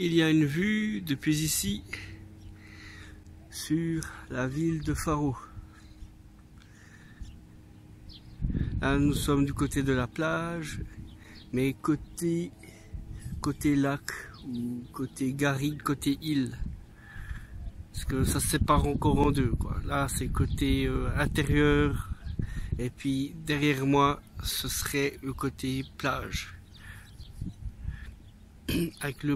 Il y a une vue depuis ici sur la ville de Faro. Là, nous sommes du côté de la plage, mais côté lac ou côté garrigue, côté île. Parce que ça se sépare encore en deux, quoi. Là, c'est côté intérieur, et puis derrière moi, ce serait le côté plage. Avec le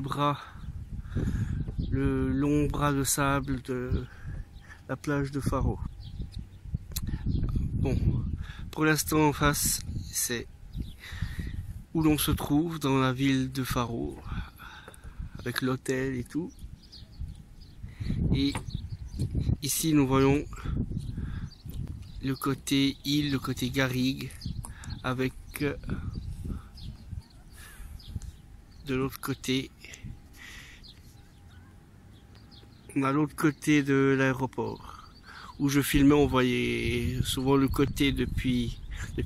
long bras de sable de la plage de Faro. Bon, pour l'instant en face, c'est où l'on se trouve dans la ville de Faro, avec l'hôtel et tout. Et ici nous voyons le côté île, le côté garrigue, avec de l'autre côté, on a l'autre côté de l'aéroport. Où je filmais, on voyait souvent le côté depuis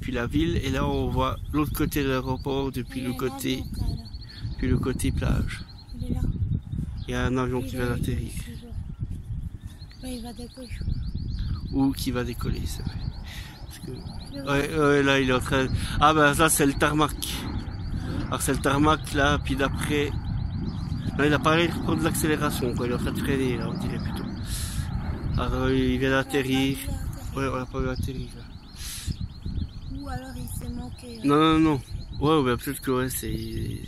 la ville, et là on voit l'autre côté de l'aéroport depuis le côté plage. Il y a un avion qui va d'atterrir. Il va décoller. Ou qui va décoller, c'est vrai. Parce que... ouais, là il est en train... Ah ben ça c'est le tarmac. Alors c'est le tarmac là, puis d'après... Non, il a pas l'air de prendre de l'accélération, quoi. Il est en train de freiner là, on dirait plutôt. Alors il vient d'atterrir. Ouais, on l'a pas vu atterrir là. Ou alors il s'est manqué. Non. Ouais, bah, peut-être que ouais, c'est...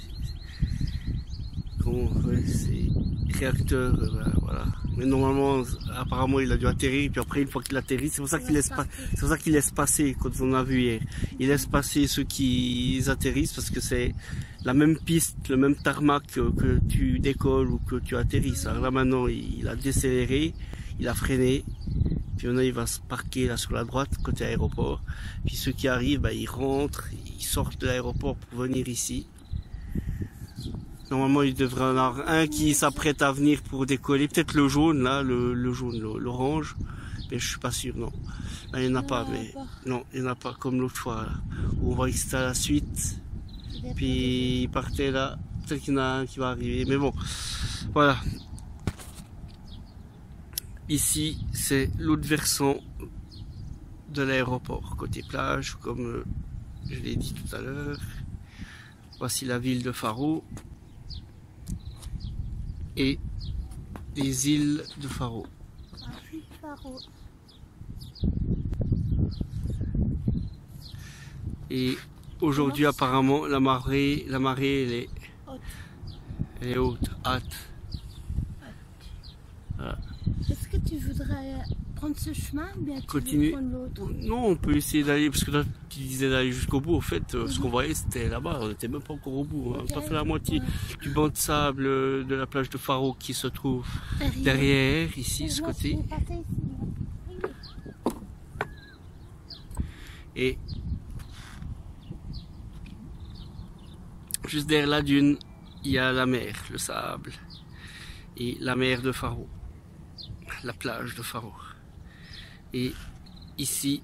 Comment? Ouais, c'est... réacteur, voilà. Mais normalement, apparemment, il a dû atterrir, puis après, une fois qu'il atterrit, c'est pour ça qu'il laisse passer, quand on a vu hier. Il laisse passer ceux qui atterrissent, parce que c'est la même piste, le même tarmac que tu décolles ou que tu atterrisses. Alors là, maintenant, il a décéléré, il a freiné, puis maintenant, il va se parquer là sur la droite, côté aéroport. Puis ceux qui arrivent, bah, ils rentrent, ils sortent de l'aéroport pour venir ici. Normalement, il devrait en avoir un qui s'apprête à venir pour décoller. Peut-être le jaune, là, le jaune, l'orange. Mais je suis pas sûr, non. Là, il n'y en a pas, mais... Non, il n'y en a pas, comme l'autre fois, là. Où on voit que c'était à la suite. Puis, il partait là. Peut-être qu'il y en a un qui va arriver. Mais bon, voilà. Ici, c'est l'autre versant de l'aéroport. Côté plage, comme je l'ai dit tout à l'heure. Voici la ville de Faro. Et des îles de Faro. Et aujourd'hui apparemment la marée elle est haute, voilà. Est-ce que tu voudrais prendre ce chemin ou bien continuer? Prendre l'autre? Non, on peut essayer d'aller, parce que là tu disais d'aller jusqu'au bout. En fait, ce qu'on voyait c'était là-bas, on n'était même pas encore au bout. On a pas fait la moitié du banc de sable de la plage de Faro qui se trouve derrière, ici, ce côté. Et juste derrière la dune, il y a la mer, le sable. Et la mer de Faro. La plage de Faro. Et ici,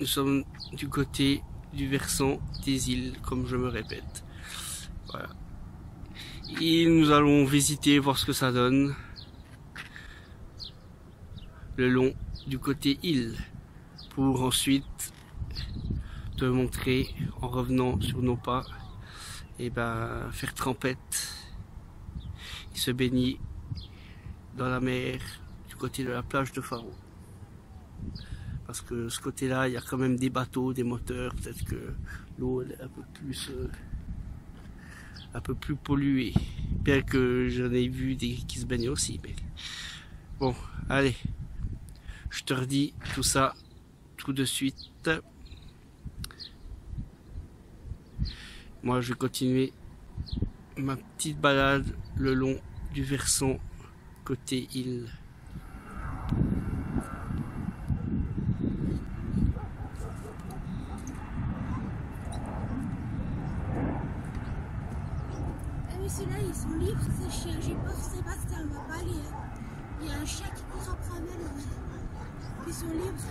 nous sommes du côté du versant des îles, comme je me répète. Voilà. Et nous allons visiter, voir ce que ça donne. Le long du côté île. Pour ensuite te montrer, en revenant sur nos pas, et ben faire trempette. Et se baigner dans la mer du côté de la plage de Faro. Parce que ce côté-là, il y a quand même des bateaux, des moteurs, peut-être que l'eau est un peu plus polluée. Bien que j'en ai vu des qui se baignaient aussi. Mais... Bon, allez, je te redis tout ça tout de suite. Moi, je vais continuer ma petite balade le long du versant côté île. Mais ceux-là, ils sont libres, ces chiens. J'ai peur, Sébastien, on va pas aller. Il y a un chien qui court après un melon. Ils sont libres.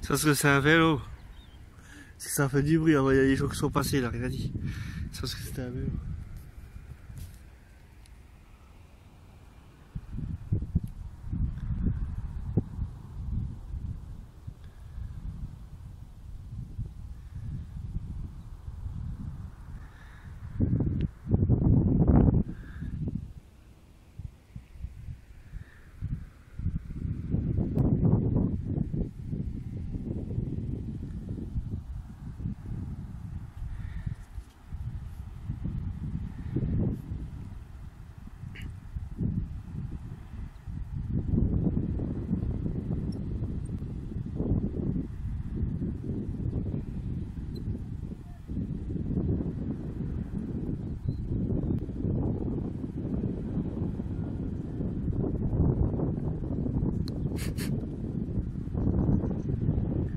C'est parce que c'est un vélo. Si ça fait du bruit, il y a des gens qui sont passés là, il a dit. C'est parce que c'était un vélo.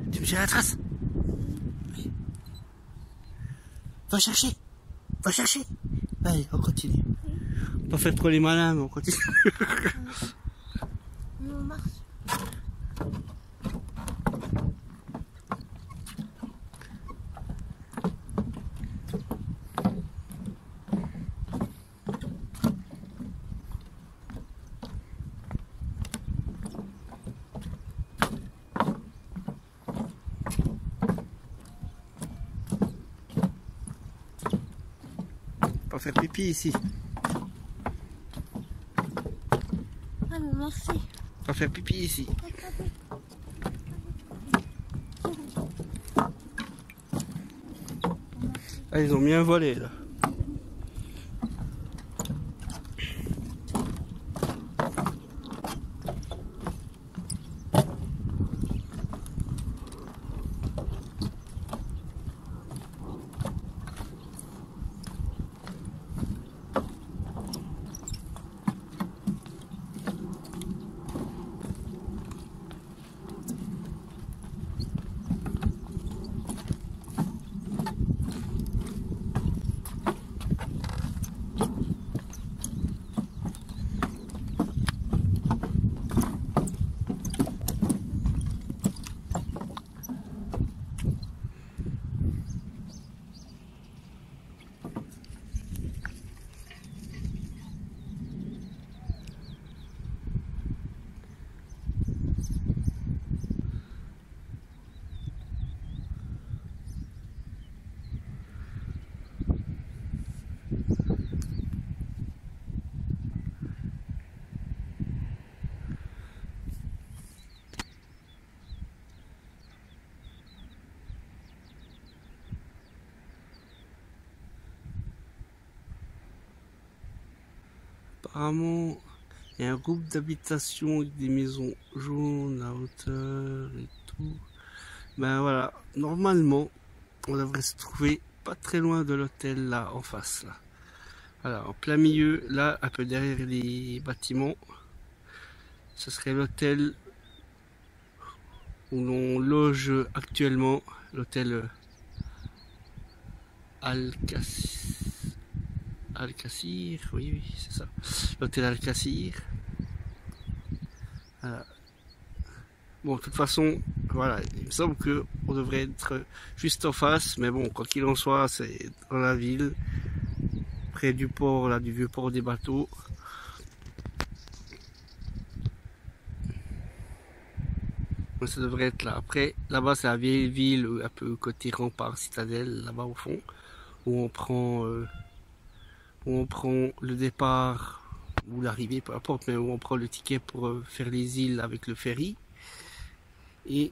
Tu me tiens la trace? Va chercher. Va chercher. Allez, on continue. On va pas faire trop les malins, mais on continue. On marche. Pas faire pipi ici. Ah, mais merci. Pas faire pipi ici. Ah, ils ont mis un volet là. Apparemment, il y a un groupe d'habitation avec des maisons jaunes à hauteur et tout. Ben voilà, normalement, on devrait se trouver pas très loin de l'hôtel là, en face là. Voilà, en plein milieu, là, un peu derrière les bâtiments, ce serait l'hôtel où l'on loge actuellement, l'hôtel Al-Kassir, oui, c'est ça. L'hôtel Al-Kassir. Voilà. Bon, de toute façon, voilà, il me semble qu'on devrait être juste en face, mais bon, quoi qu'il en soit, c'est dans la ville, près du port, là, du vieux port des bateaux. Ça devrait être là. Après, là-bas, c'est la vieille ville, un peu côté rempart, citadelle, là-bas au fond, où on prend le départ ou l'arrivée, peu importe, mais où on prend le ticket pour faire les îles avec le ferry. Et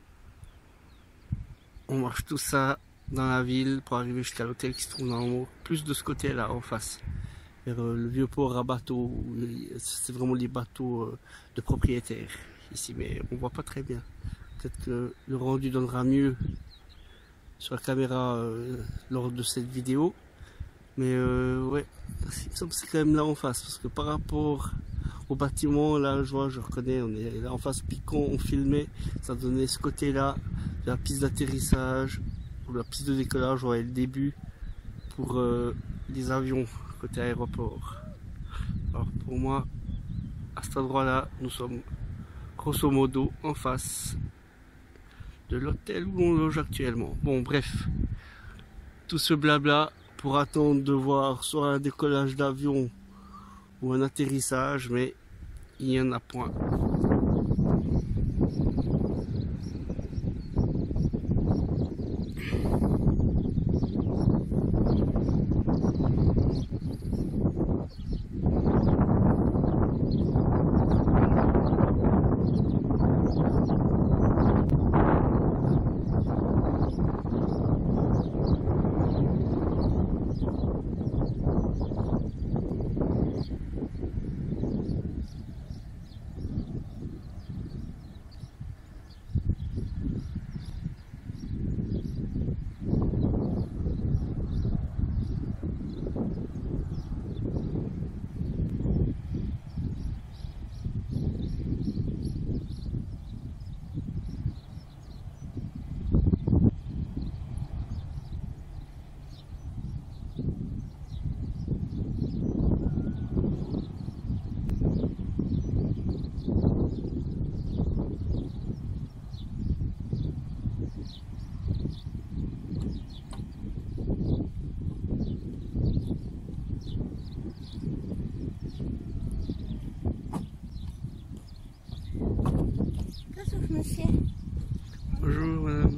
on marche tout ça dans la ville pour arriver jusqu'à l'hôtel qui se trouve en haut, plus de ce côté-là, en face, vers le vieux port à bateaux. C'est vraiment les bateaux de propriétaires ici, mais on voit pas très bien. Peut-être que le rendu donnera mieux sur la caméra lors de cette vidéo. Mais ouais, il me semble que c'est quand même là en face, parce que par rapport au bâtiment, là je vois, je reconnais, on est là en face, puis quand on filmait, ça donnait ce côté-là, de la piste d'atterrissage, ou la piste de décollage, on voyait le début pour les avions côté aéroport. Alors pour moi, à cet endroit-là, nous sommes grosso modo en face de l'hôtel où on loge actuellement. Bon, bref, tout ce blabla pour attendre de voir soit un décollage d'avion ou un atterrissage, mais il n'y en a point. Monsieur. Bonjour madame.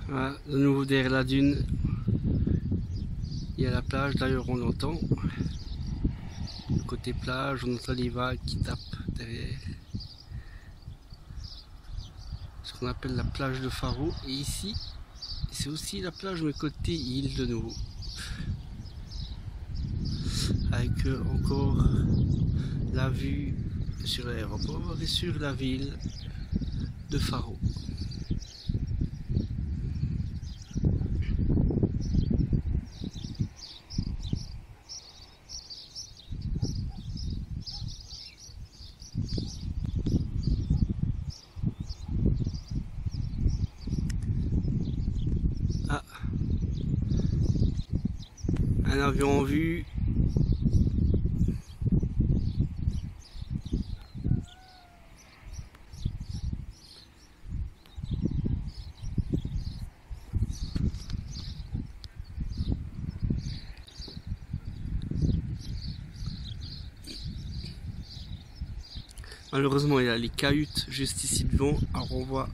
Voilà, de nouveau derrière la dune, il y a la plage, d'ailleurs on l'entend. Le côté plage, on entend les vagues qui tapent derrière. Ce qu'on appelle la plage de Faro. Et ici, c'est aussi la plage mais côté île de nouveau. Avec encore la vue sur l'aéroport et sur la ville de Faro. Ah, un avion en vue. Malheureusement, il y a les cahutes juste ici devant. Alors on voit.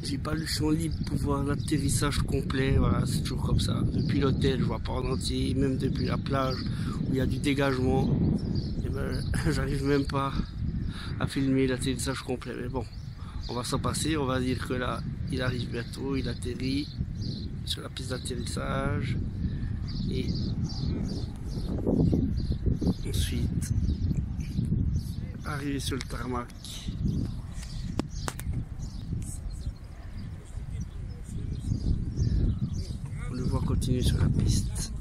J'ai pas le champ libre pour voir l'atterrissage complet. Voilà, c'est toujours comme ça. Depuis l'hôtel, je vois pas en entier. Même depuis la plage où il y a du dégagement, et ben, j'arrive même pas à filmer l'atterrissage complet. Mais bon, on va s'en passer. On va dire que là, il arrive bientôt. Il atterrit sur la piste d'atterrissage. Et ensuite, arriver sur le tarmac. On le voit continuer sur la piste.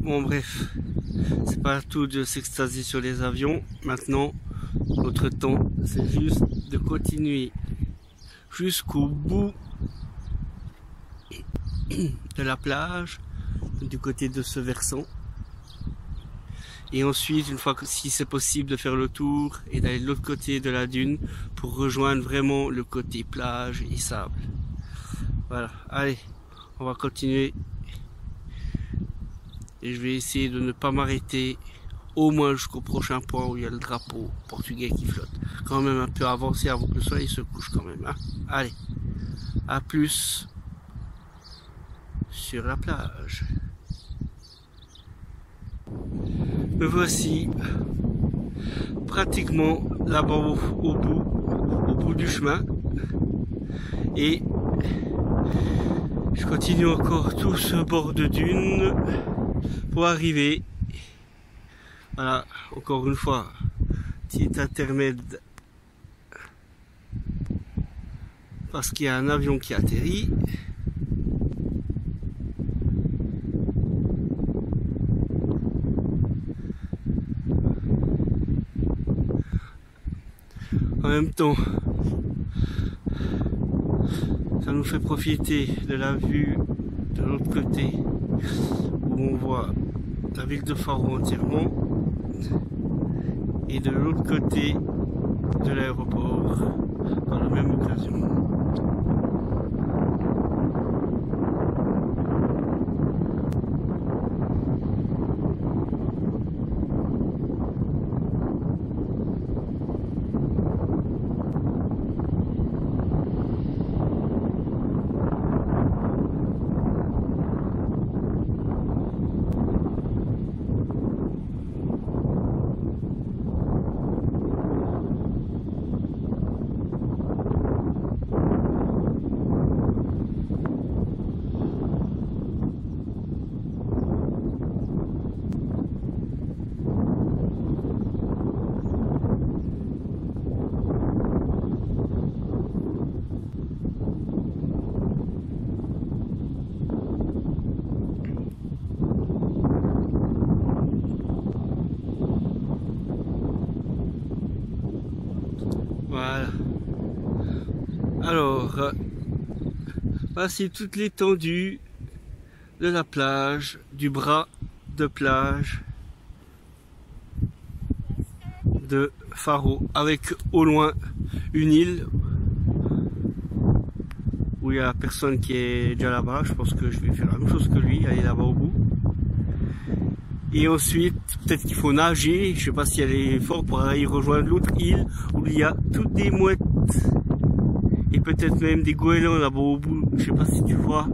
Bon bref, c'est pas tout de s'extasier sur les avions. Maintenant, notre temps, c'est juste de continuer jusqu'au bout de la plage, du côté de ce versant. Et ensuite, une fois que si c'est possible, de faire le tour et d'aller de l'autre côté de la dune pour rejoindre vraiment le côté plage et sable. Voilà, allez, on va continuer. Et je vais essayer de ne pas m'arrêter au moins jusqu'au prochain point où il y a le drapeau portugais qui flotte. Quand même un peu avancé avant que le soleil se couche quand même. Hein. Allez, à plus sur la plage. Me voici pratiquement là-bas au bout du chemin. Et je continue encore tout ce bord de dune pour arriver. Voilà, encore une fois, petit intermède parce qu'il y a un avion qui atterrit. En même temps, ça nous fait profiter de la vue de l'autre côté où on voit la ville de Faro entièrement et de l'autre côté de l'aéroport par la même occasion. Voilà. Alors, voici toute l'étendue de la plage, du bras de plage de Faro, avec au loin une île où il y a personne qui est déjà là-bas. Je pense que je vais faire la même chose que lui, aller là-bas au bout. Et ensuite, peut-être qu'il faut nager, je sais pas si elle est forte pour aller rejoindre l'autre île où il y a toutes des mouettes et peut-être même des goélands là-bas au bout. Je sais pas si tu vois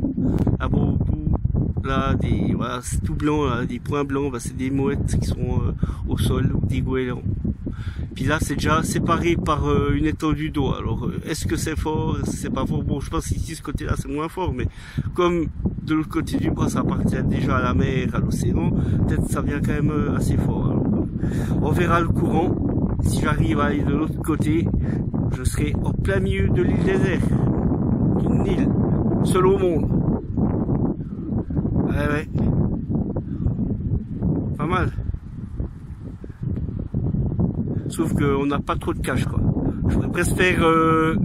là-bas au bout, là voilà, c'est tout blanc, là, des points blancs, bah, c'est des mouettes qui sont au sol ou des goélands. Puis là, c'est déjà séparé par une étendue d'eau. Alors, est-ce que c'est fort? C'est pas fort. Bon, je pense qu'ici, ce côté-là, c'est moins fort, mais comme de l'autre côté du bras, ça appartient déjà à la mer, à l'océan, peut-être ça vient quand même assez fort. Alors, on verra le courant. Si j'arrive à aller de l'autre côté, je serai en plein milieu de l'île déserte. Une île, seule au monde. Ouais. Pas mal. Sauf qu'on n'a pas trop de cash, quoi. Je voudrais presque faire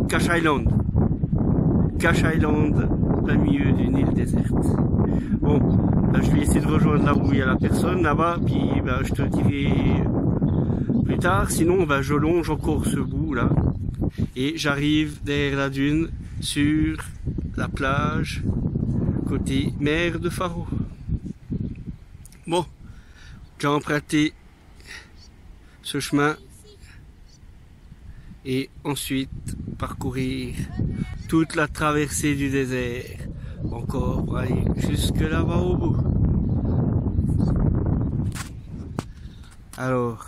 Cash Island. Cash Island, plein milieu d'une île déserte. Bon, là, je vais essayer de rejoindre là où il y a la personne, là-bas, puis ben, je te dirai plus tard. Sinon, ben, je longe encore ce bout, là. Et j'arrive derrière la dune, sur la plage, côté mer de Faro. Bon, j'ai emprunté ce chemin et ensuite parcourir toute la traversée du désert encore pour aller jusque là-bas au bout. Alors,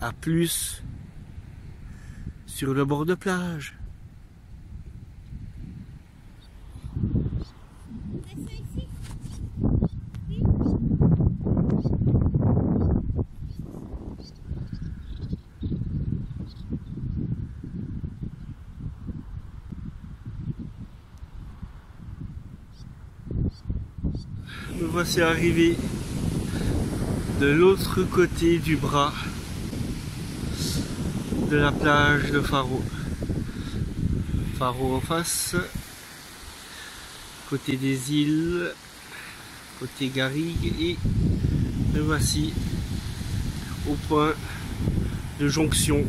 à plus sur le bord de plage. Me voici arrivé de l'autre côté du bras de la plage de Faro. Faro en face côté des îles, côté Garrigue, et me voici au point de jonction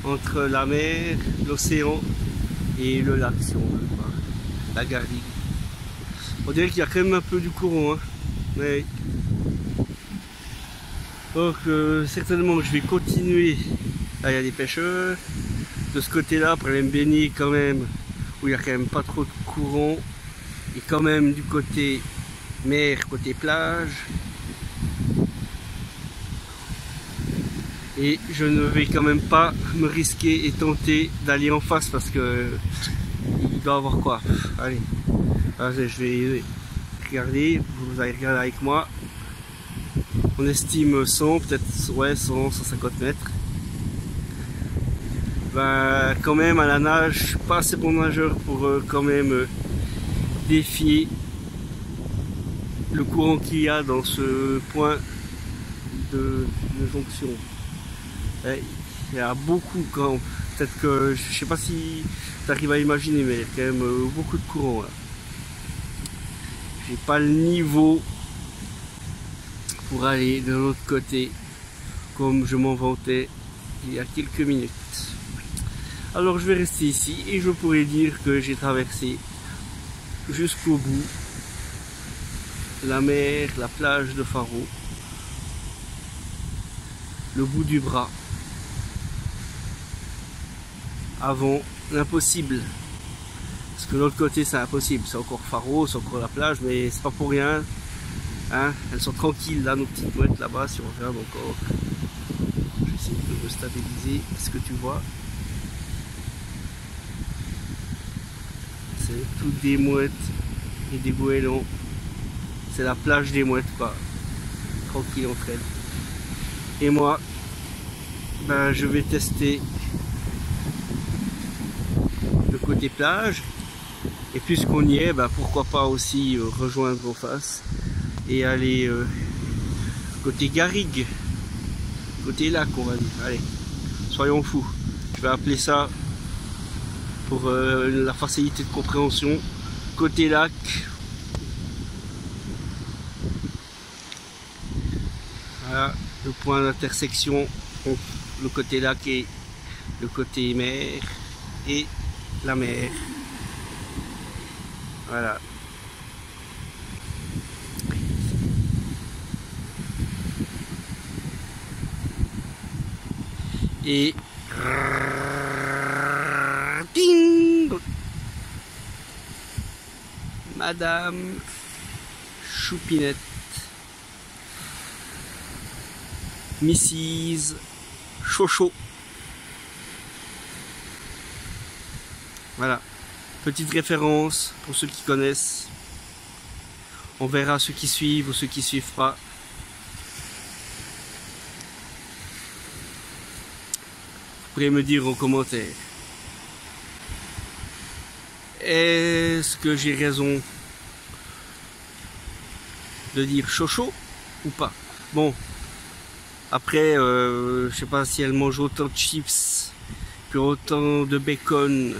entre la mer, l'océan et le lac, si on veut, quoi. La Garrigue. On dirait qu'il y a quand même un peu du courant, hein. Mais donc certainement je vais continuer. Là il y a des pêcheurs. De ce côté-là, pour aller me baigner quand même, où il n'y a quand même pas trop de courant, et quand même du côté mer, côté plage. Et je ne vais quand même pas me risquer et tenter d'aller en face parce que il doit y avoir quoi. Allez, je vais regarder, vous allez regarder avec moi. On estime 100, peut-être ouais, 100, 150 mètres. Ben, quand même à la nage, je suis pas assez bon nageur pour quand même défier le courant qu'il y a dans ce point de jonction. Il y a beaucoup quand peut-être que je sais pas si tu arrives à imaginer, mais il y a quand même beaucoup de courant là. J'ai pas le niveau pour aller de l'autre côté comme je m'en vantais il y a quelques minutes. Alors je vais rester ici et je pourrais dire que j'ai traversé jusqu'au bout la mer, la plage de Faro, le bout du bras, avant l'impossible. Parce que l'autre côté c'est impossible, c'est encore Faro, c'est encore la plage, mais c'est pas pour rien. Hein, elles sont tranquilles là, nos petites mouettes là-bas, si on regarde encore. Je vais essayer de me stabiliser, ce que tu vois. C'est toutes des mouettes et des goélands. C'est la plage des mouettes, quoi. Tranquille entre elles. Et moi, ben, je vais tester le côté plage. Et puisqu'on y est, ben, pourquoi pas aussi rejoindre en face et aller côté Garrigue, côté lac, on va dire. Allez, soyons fous. Je vais appeler ça, pour la facilité de compréhension, côté lac. Voilà le point d'intersection entre le côté lac et le côté mer et la mer. Voilà. Et ding, Madame Choupinette, Mrs. Chocho. Voilà, petite référence pour ceux qui connaissent. On verra ceux qui suivent ou ceux qui suivent pas. Vous pourrez me dire en commentaire. Est-ce que j'ai raison de dire Chocho ou pas? Bon, après, je sais pas si elle mange autant de chips que autant de bacon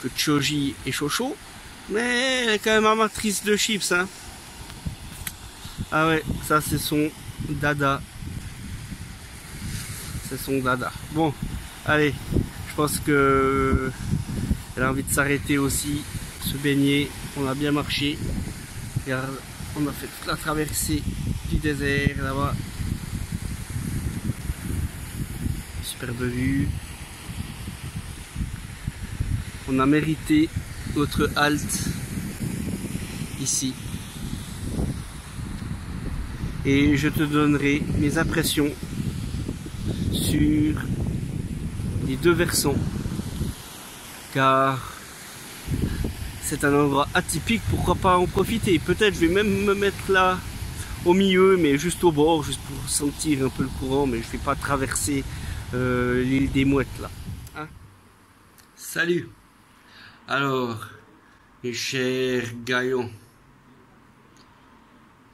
que Choji et Chocho, mais elle est quand même amatrice de chips, hein. Ah ouais, ça c'est son dada. C'est son dada. Bon, allez, je pense que elle a envie de s'arrêter aussi, se baigner. On a bien marché. Regarde, on a fait toute la traversée du désert là-bas. Superbe vue. On a mérité notre halte ici. Et je te donnerai mes impressions sur les deux versants, car c'est un endroit atypique, pourquoi pas en profiter. Peut-être je vais même me mettre là au milieu, mais juste au bord, juste pour sentir un peu le courant, mais je vais pas traverser l'île des Mouettes là. Hein? Salut. Alors, mes chers gaillons,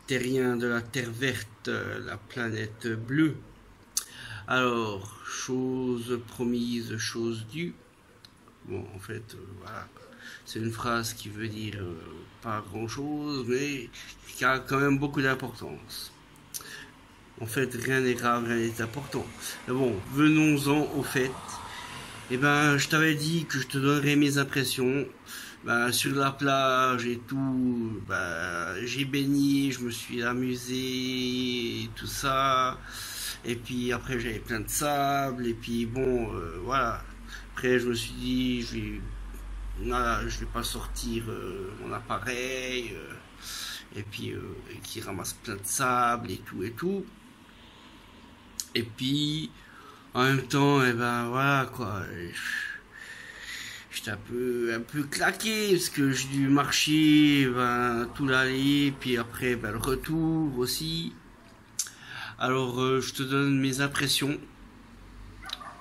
terriens de la terre verte, la planète bleue. Alors, chose promise, chose due. Bon, en fait, voilà. C'est une phrase qui veut dire pas grand-chose, mais qui a quand même beaucoup d'importance. En fait, rien n'est grave, rien n'est important. Mais bon, venons-en au fait. Eh ben, je t'avais dit que je te donnerais mes impressions. Ben, sur la plage et tout, ben, j'ai baigné, je me suis amusé, et tout ça. Et puis après, j'avais plein de sable. Et puis bon, voilà. Après, je me suis dit, voilà, je vais pas sortir mon appareil. Et puis, qui ramasse plein de sable et tout et tout. Et puis, en même temps, eh ben voilà quoi. J'étais un peu claqué parce que j'ai dû marcher ben, tout l'aller, puis après ben, le retour aussi. Alors je te donne mes impressions,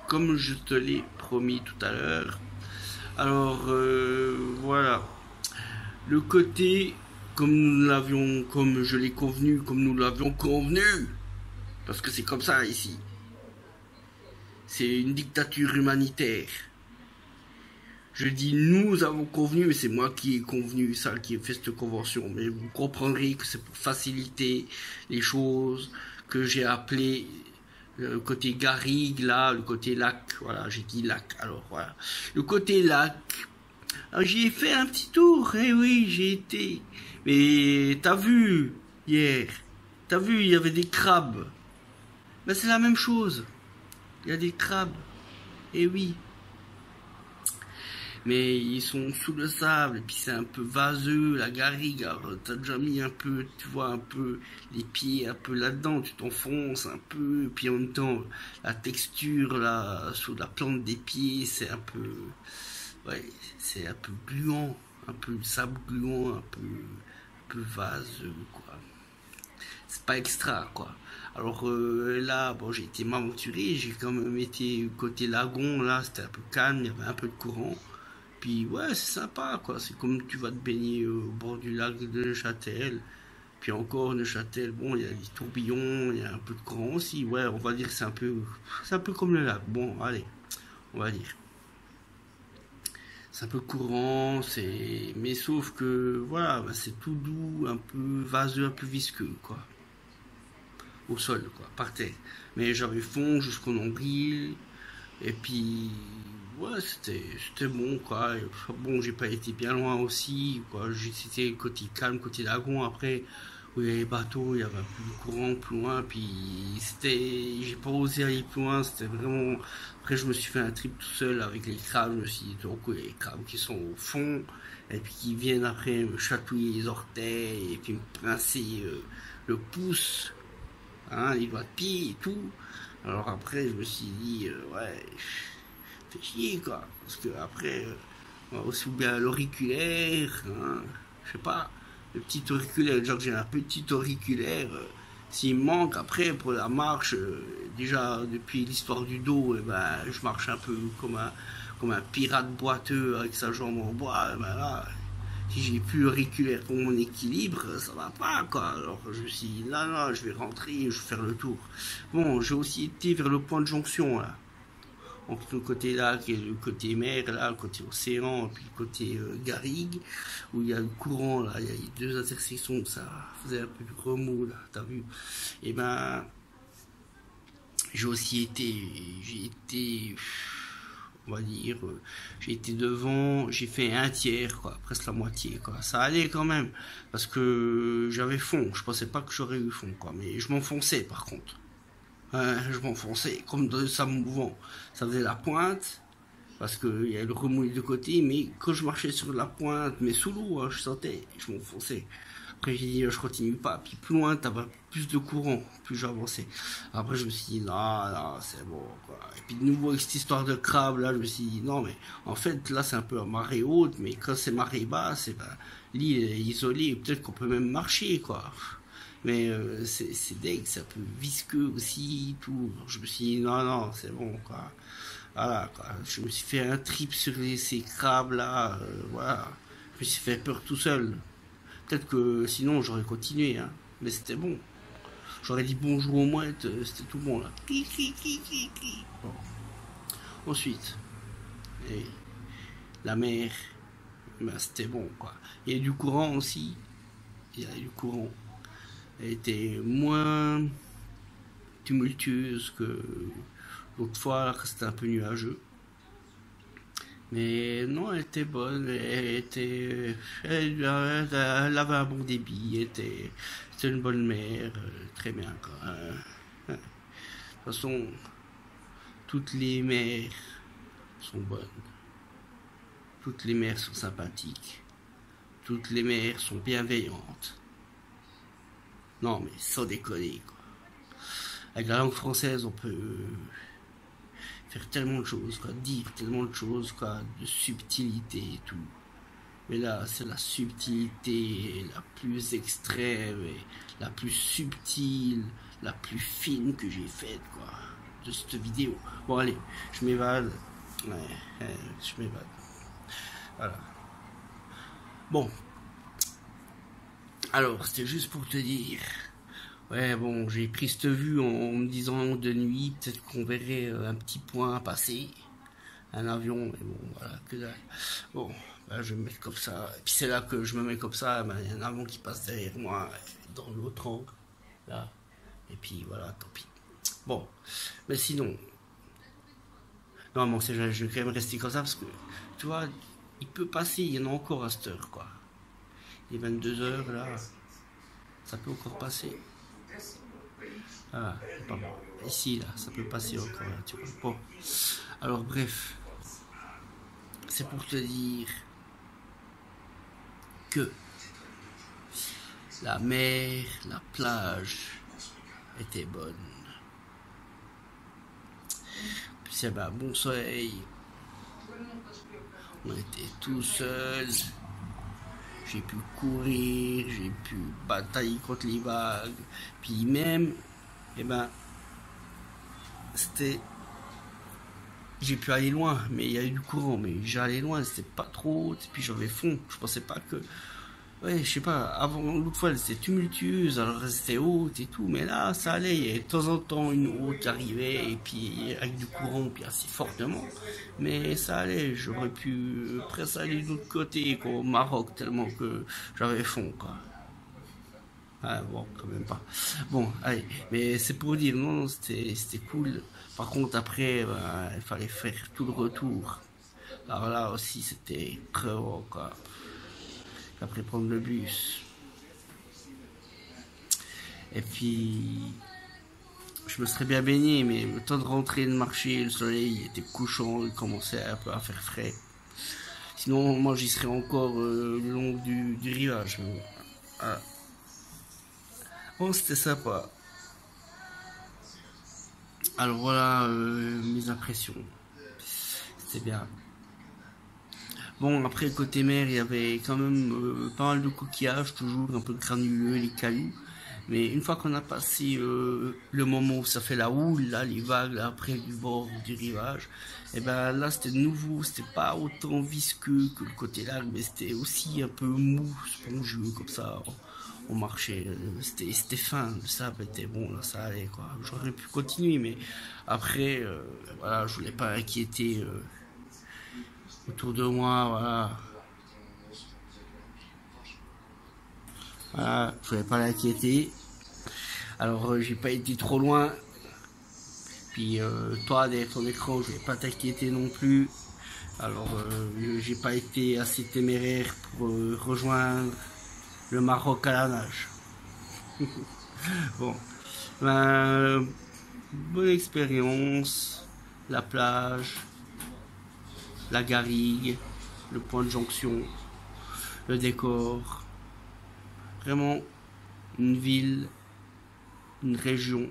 comme je te l'ai promis tout à l'heure. Alors voilà, le côté comme je l'ai convenu, comme nous l'avions convenu, parce que c'est comme ça ici. C'est une dictature humanitaire. Je dis nous avons convenu, mais c'est moi qui ai convenu ça, qui ai fait cette convention. Mais vous comprendrez que c'est pour faciliter les choses que j'ai appelé le côté garrigue, là, le côté lac. Voilà, j'ai dit lac. Alors voilà, le côté lac. J'y ai fait un petit tour. Eh oui, j'ai été. Mais t'as vu hier, t'as vu, il y avait des crabes. Ben c'est la même chose. Il y a des crabes. Eh oui. Mais ils sont sous le sable, et puis c'est un peu vaseux, la garrigue, alors t'as déjà mis un peu, tu vois, un peu les pieds un peu là-dedans, tu t'enfonces un peu, et puis en même temps, la texture, là, sous la plante des pieds, c'est un peu, ouais, c'est un peu gluant, un peu sable gluant, un peu vaseux, quoi. C'est pas extra, quoi. Alors là, bon, j'ai été m'aventurer, j'ai quand même été côté lagon, là, c'était un peu calme, il y avait un peu de courant. Puis ouais, c'est sympa, quoi. C'est comme tu vas te baigner au bord du lac de Neuchâtel. Puis encore Neuchâtel, bon, il y a des tourbillons, il y a un peu de courant aussi. Ouais, on va dire que c'est un peu comme le lac. Bon, allez, on va dire. C'est un peu courant, mais sauf que voilà, bah, c'est tout doux, un peu vaseux, un peu visqueux, quoi. Au sol, quoi, par terre. Mais j'avais fond jusqu'au nombril. Et puis, ouais, c'était bon, quoi. Et, bon, j'ai pas été bien loin aussi, quoi. C'était côté calme, côté lagon. Après, où il y avait les bateaux, il y avait un peu de courant plus loin. Puis, j'ai pas osé aller plus loin. C'était vraiment. Après, je me suis fait un trip tout seul avec les crabes. Je me suis dit, donc, il y a les crabes qui sont au fond. Et puis, qui viennent après me chatouiller les orteils. Et puis, me pincer le pouce. Hein, les doigts de pied et tout. Alors après, je me suis dit, ouais, fait chier, quoi. Parce que après, on va aussi bien l'auriculaire, hein, je sais pas, le petit auriculaire, genre que j'ai un petit auriculaire, s'il me manque après pour la marche, déjà depuis l'histoire du dos, ben, je marche un peu comme un pirate boiteux avec sa jambe en bois, ben là, si j'ai plus auriculaire pour mon équilibre, ça va pas, quoi. Alors je me suis dit, là, je vais rentrer, je vais faire le tour. Bon, j'ai aussi été vers le point de jonction, là. Entre le côté lac et le côté mer, là, le côté océan, et puis le côté garrigue, où il y a le courant, là, il y a les deux intersections, ça faisait un peu de remous, là, t'as vu. Et ben, j'ai été, on va dire, j'ai été devant, j'ai fait un tiers, quoi, presque la moitié, quoi. Ça allait quand même, parce que j'avais fond, je pensais pas que j'aurais eu fond, quoi, mais je m'enfonçais par contre. Je m'enfonçais comme dans ça mouvant. Ça faisait la pointe, parce qu'il y a le remouille de côté, mais quand je marchais sur la pointe, mais sous l'eau, hein, je sentais, je m'enfonçais. Après j'ai dit, je continue pas, puis plus loin, t'avais plus de courant, plus j'avançais. Après je me suis dit, non, c'est bon, quoi. Et puis de nouveau avec cette histoire de crabe, là, je me suis dit, non, mais en fait, là c'est un peu à marée haute, mais quand c'est marée basse, ben, l'île est isolée, peut-être qu'on peut même marcher, quoi. Mais c'est deg, c'est un peu visqueux aussi, tout. Alors, je me suis dit, non, c'est bon, quoi. Voilà, quoi. Je me suis fait un trip sur ces crabes, là, voilà. Je me suis fait peur tout seul. Peut-être que sinon j'aurais continué, hein. Mais c'était bon. J'aurais dit bonjour aux mouettes, c'était tout bon, là. Bon. Ensuite, la mer, ben, c'était bon, quoi. Il y a du courant aussi. Il y a du courant. Elle était moins tumultueuse que l'autre fois, c'était un peu nuageux. Mais non, elle était bonne, elle avait un bon débit, c'était une bonne mer, très bien, quoi. De toute façon, toutes les mers sont bonnes, toutes les mers sont sympathiques, toutes les mers sont bienveillantes. Non, mais sans déconner, quoi. Avec la langue française, on peut faire tellement de choses, quoi, dire tellement de choses, quoi, de subtilité et tout. Mais là, c'est la subtilité la plus extrême et la plus subtile, la plus fine que j'ai faite, quoi, de cette vidéo. Bon, allez, je m'évade. Ouais, je m'évade. Voilà. Bon. Alors, c'était juste pour te dire. Ouais, bon, j'ai pris cette vue en me disant de nuit, peut-être qu'on verrait un petit point passer. Un avion, mais bon, voilà, que dalle. Bon, ben, je vais me mettre comme ça. Et puis c'est là que je me mets comme ça, ben, il y a un avion qui passe derrière moi, dans l'autre angle, là. Et puis voilà, tant pis. Bon, mais sinon, non, je vais quand même rester comme ça parce que, tu vois, il peut passer, il y en a encore à cette heure, quoi. Il est 22 h là, ça peut encore passer. Ah, pas bon. Ici, là, ça peut passer encore, là, tu vois. Bon, alors bref, c'est pour te dire que la mer, la plage était bonne. Puis c'est un bon soleil. On était tout seuls. J'ai pu courir, j'ai pu batailler contre les vagues. Puis même, eh ben, c'était... J'ai pu aller loin, mais il y a eu du courant, mais j'allais loin, c'était pas trop haut, et puis j'avais fond. Je pensais pas que... Ouais, je sais pas, avant, l'autre fois, elle était tumultueuse, alors elle était haute et tout, mais là, ça allait, il y avait de temps en temps une haute qui arrivait, et puis avec du courant, puis assez fortement, mais ça allait, j'aurais pu presque aller de l'autre côté, quoi, au Maroc, tellement que j'avais fond, quoi. Ah bon, quand même pas. Bon, allez, mais c'est pour dire, non, c'était cool. Par contre, après, ben, il fallait faire tout le retour. Alors là aussi, c'était crevant, quoi. Après prendre le bus. Et puis, je me serais bien baigné, mais le temps de rentrer et de marcher, le soleil était couchant, il commençait un peu à faire frais. Sinon, moi, j'y serais encore le long du rivage. Mais voilà. Bon, c'était sympa. Alors voilà mes impressions. C'était bien. Bon, après, côté mer, il y avait quand même pas mal de coquillages, toujours un peu granuleux, les cailloux. Mais une fois qu'on a passé le moment où ça fait la houle, là, les vagues, là, près du bord du rivage, et ben là, c'était nouveau, c'était pas autant visqueux que le côté large, mais c'était aussi un peu mou, spongieux, comme ça. On marchait, c'était fin, le sable était bon, là, ça allait, quoi. J'aurais pu continuer, mais après, voilà, je voulais pas inquiéter autour de moi, voilà. Voilà, je voulais pas l'inquiéter. Alors, j'ai pas été trop loin. Puis, toi, derrière ton écran, je vais pas t'inquiéter non plus. Alors, j'ai pas été assez téméraire pour rejoindre le Maroc à la nage. Bon, ben, bonne expérience, la plage, la garrigue, le point de jonction, le décor, vraiment une ville, une région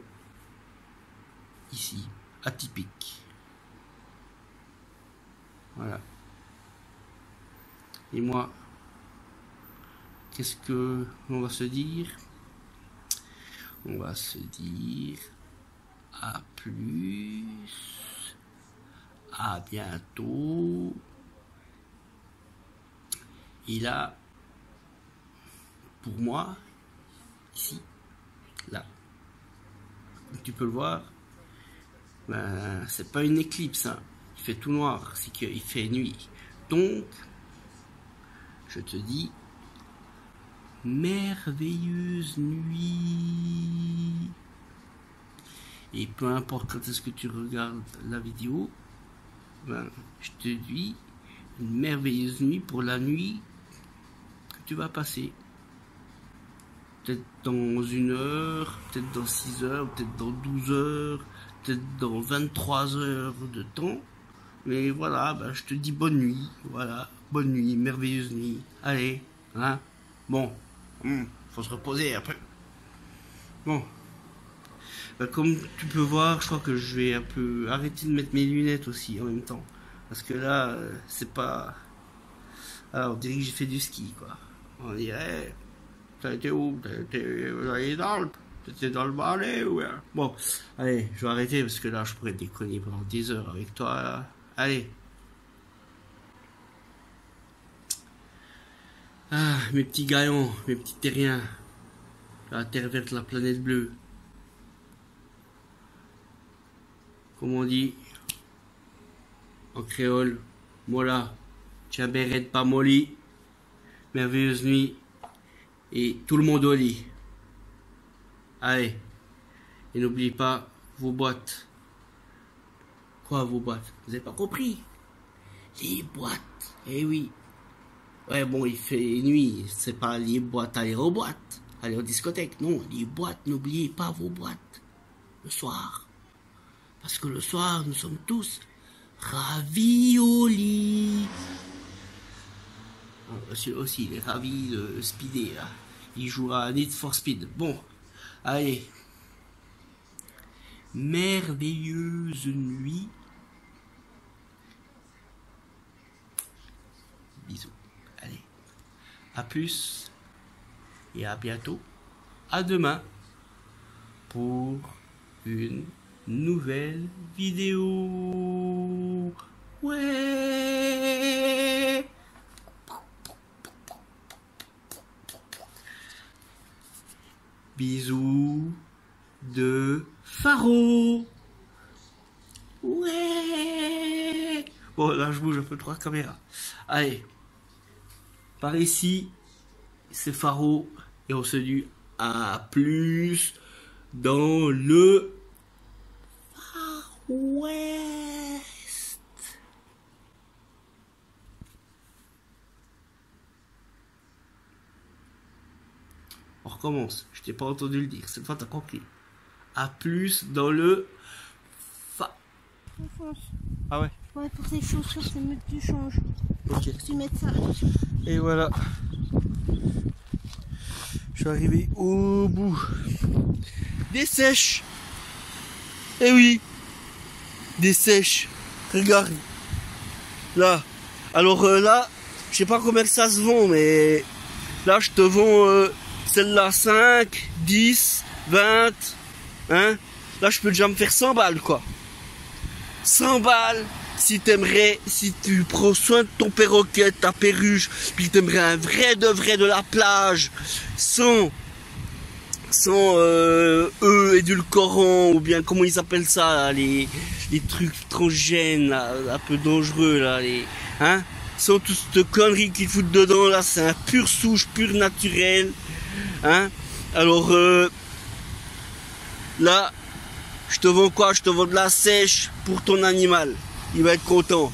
ici, atypique. Voilà. Et moi, qu'est-ce que on va se dire? On va se dire à plus, à bientôt. Et là, pour moi, ici, là, comme tu peux le voir, ben, c'est pas une éclipse, hein. Il fait tout noir, c'est qu'il fait nuit. Donc, je te dis, merveilleuse nuit. Et peu importe quand est-ce que tu regardes la vidéo, ben, je te dis une merveilleuse nuit pour la nuit que tu vas passer. Peut-être dans 1 heure, peut-être dans 6 heures, peut-être dans 12 heures, peut-être dans 23 heures de temps. Mais voilà, ben, je te dis bonne nuit. Voilà, bonne nuit, merveilleuse nuit. Allez, hein. Bon, faut se reposer après. Bon. Ben, comme tu peux voir, je crois que je vais un peu arrêter de mettre mes lunettes aussi en même temps. Parce que là, c'est pas... Alors, on dirait que j'ai fait du ski, quoi. On dirait... Ça a été où? T'étais dans le balai ou... Bon, allez, je vais arrêter parce que là, je pourrais déconner pendant 10 heures avec toi, là. Allez. Ah, mes petits gaillons, mes petits terriens. La terre verte, la planète bleue. Comme on dit en créole, Mola, Tchaberet pas molly, merveilleuse nuit, et tout le monde au lit. Allez, et n'oubliez pas vos boîtes. Quoi vos boîtes? Vous avez pas compris? Les boîtes, eh oui. Ouais bon, il fait nuit, c'est pas les boîtes, aller aux boîtes, aller aux discothèques, non, les boîtes, n'oubliez pas vos boîtes, le soir. Parce que le soir, nous sommes tous raviolis. Aussi, il est ravi de speeder, là. Il joue à Need for Speed. Bon, allez. Merveilleuse nuit. Bisous. Allez. À plus. Et à bientôt. À demain. Pour une nouvelle vidéo. Ouais. Bisous de Faro. Ouais. Bon, là, je bouge un peu trop la caméra. Allez. Par ici, c'est Faro. Et on se dit à plus dans le Far West. On recommence. Je t'ai pas entendu le dire. Cette fois, t'as compris. À plus dans le Ah ouais. Ouais, pour ces chaussures, c'est mieux que tu changes. Ok. Tu mets ça. Et voilà. Je suis arrivé au bout des sèches. Eh oui. Des sèches. Regarde. Là. Alors là, je sais pas combien que ça se vend, mais là, je te vends celle-là 5, 10, 20. Hein? Là, je peux déjà me faire 100 balles, quoi. 100 balles. Si t'aimerais, si tu prends soin de ton perroquet, ta perruche, puis t'aimerais un vrai de la plage, sans édulcorants, ou bien comment ils appellent ça, là, les trucs transgènes, là, un peu dangereux, là, hein, sans toute cette connerie qu'ils foutent dedans, là, c'est un pur souche, pur naturel, hein. Alors, là, je te vends quoi? Je te vends de la sèche pour ton animal. Il va être content.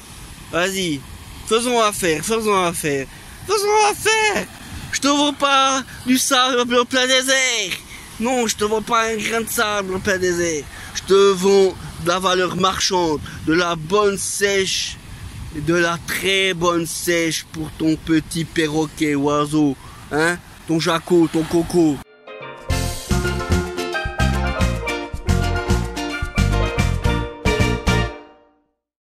Vas-y, faisons affaire, faisons affaire, faisons affaire. Je te vends pas du sable en plein désert. Non, je te vends pas un grain de sable en plein désert. Je te vends de la valeur marchande, de la bonne sèche, de la très bonne sèche pour ton petit perroquet oiseau, hein, ton jaco, ton coco.